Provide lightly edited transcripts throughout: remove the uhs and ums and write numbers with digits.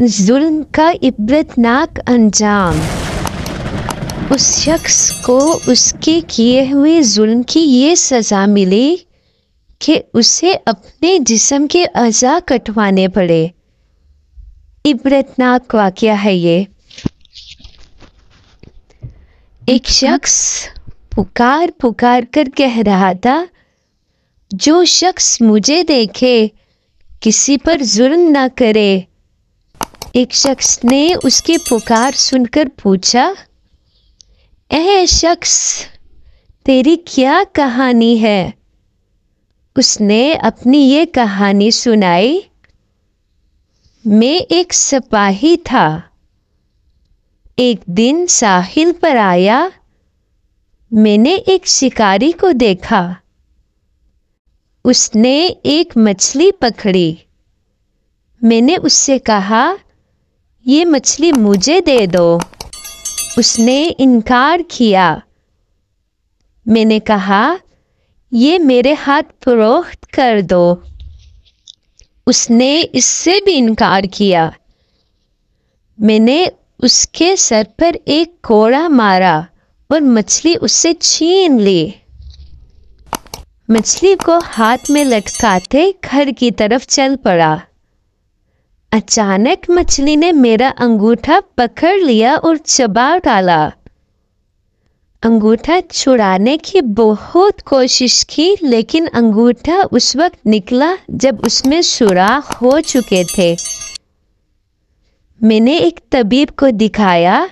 जुल्म का इबरतनाक अंजाम। उस शख्स को उसके किए हुए जुल्म की ये सज़ा मिली कि उसे अपने जिस्म के अज़ा कटवाने पड़े। इबरतनाक वाक़या है ये। एक शख्स पुकार पुकार कर कह रहा था, जो शख्स मुझे देखे किसी पर जुल्म ना करे। एक शख्स ने उसकी पुकार सुनकर पूछा, ऐ शख्स, तेरी क्या कहानी है? उसने अपनी ये कहानी सुनाई। मैं एक सिपाही था। एक दिन साहिल पर आया। मैंने एक शिकारी को देखा। उसने एक मछली पकड़ी। मैंने उससे कहा, ये मछली मुझे दे दो। उसने इनकार किया। मैंने कहा, ये मेरे हाथ फरोख्त कर दो। उसने इससे भी इनकार किया। मैंने उसके सर पर एक कोड़ा मारा और मछली उससे छीन ली। मछली को हाथ में लटकाते घर की तरफ चल पड़ा। अचानक मछली ने मेरा अंगूठा पकड़ लिया और चबा डाला। अंगूठा छुड़ाने की बहुत कोशिश की, लेकिन अंगूठा उस वक्त निकला जब उसमें सुराख हो चुके थे। मैंने एक तबीब को दिखाया।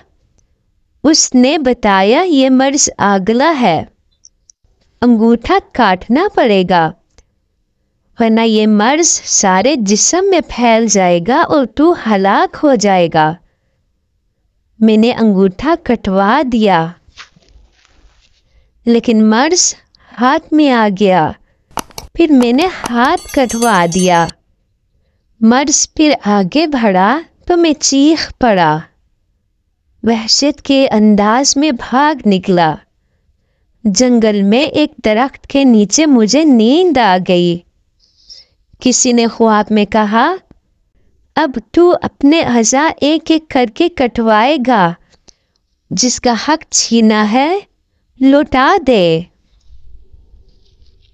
उसने बताया, ये मर्ज आगला है, अंगूठा काटना पड़ेगा, वरना ये मर्ज सारे जिस्म में फैल जाएगा और तू हलाक हो जाएगा। मैंने अंगूठा कटवा दिया, लेकिन मर्ज हाथ में आ गया। फिर मैंने हाथ कटवा दिया। मर्ज फिर आगे बढ़ा तो मैं चीख पड़ा। वहशत के अंदाज में भाग निकला। जंगल में एक दरख्त के नीचे मुझे नींद आ गई। किसी ने ख्वाब में कहा, अब तू अपने अज़ा एक एक करके कटवाएगा, जिसका हक छीना है लौटा दे।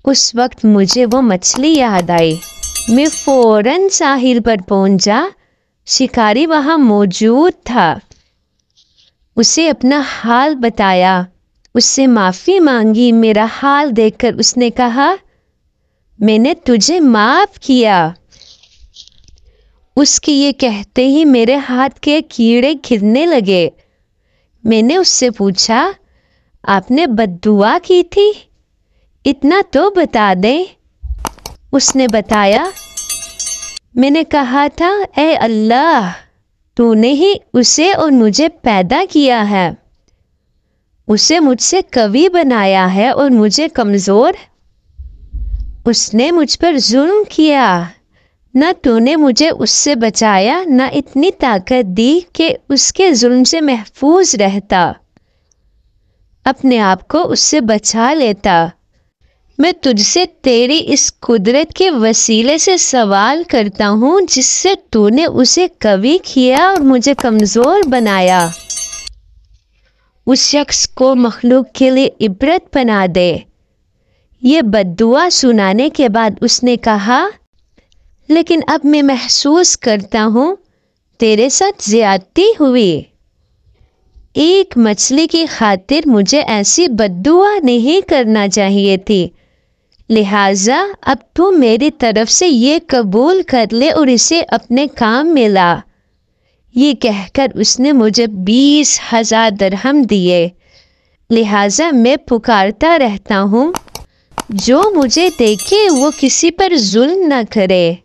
उस वक्त मुझे वो मछली याद आई। मैं फौरन साहिल पर पहुंचा। शिकारी वहां मौजूद था। उसे अपना हाल बताया, उससे माफ़ी मांगी। मेरा हाल देखकर उसने कहा, मैंने तुझे माफ़ किया। उसके ये कहते ही मेरे हाथ के कीड़े गिरने लगे। मैंने उससे पूछा, आपने बद्दुआ की थी? इतना तो बता दे। उसने बताया, मैंने कहा था, ऐ अल्लाह, तूने ही उसे और मुझे पैदा किया है। उसे मुझसे कवि बनाया है और मुझे कमज़ोर। उसने मुझ पर जुल्म किया। न तूने मुझे उससे बचाया, न इतनी ताकत दी कि उसके जुल्म से महफूज रहता, अपने आप को उससे बचा लेता। मैं तुझसे तेरी इस कुदरत के वसीले से सवाल करता हूँ, जिससे तूने उसे कवि किया और मुझे कमज़ोर बनाया। उस शख्स को मखलूक के लिए इबरत बना दे। ये बद्दुआ सुनाने के बाद उसने कहा, लेकिन अब मैं महसूस करता हूँ तेरे साथ ज़्यादती हुई। एक मछली की खातिर मुझे ऐसी बद्दुआ नहीं करना चाहिए थी। लिहाजा अब तू मेरी तरफ से ये कबूल कर ले और इसे अपने काम में ला। ये कहकर उसने मुझे 20,000 दरहम दिए। लिहाजा मैं पुकारता रहता हूँ, जो मुझे देखे वो किसी पर जुल्म न करे।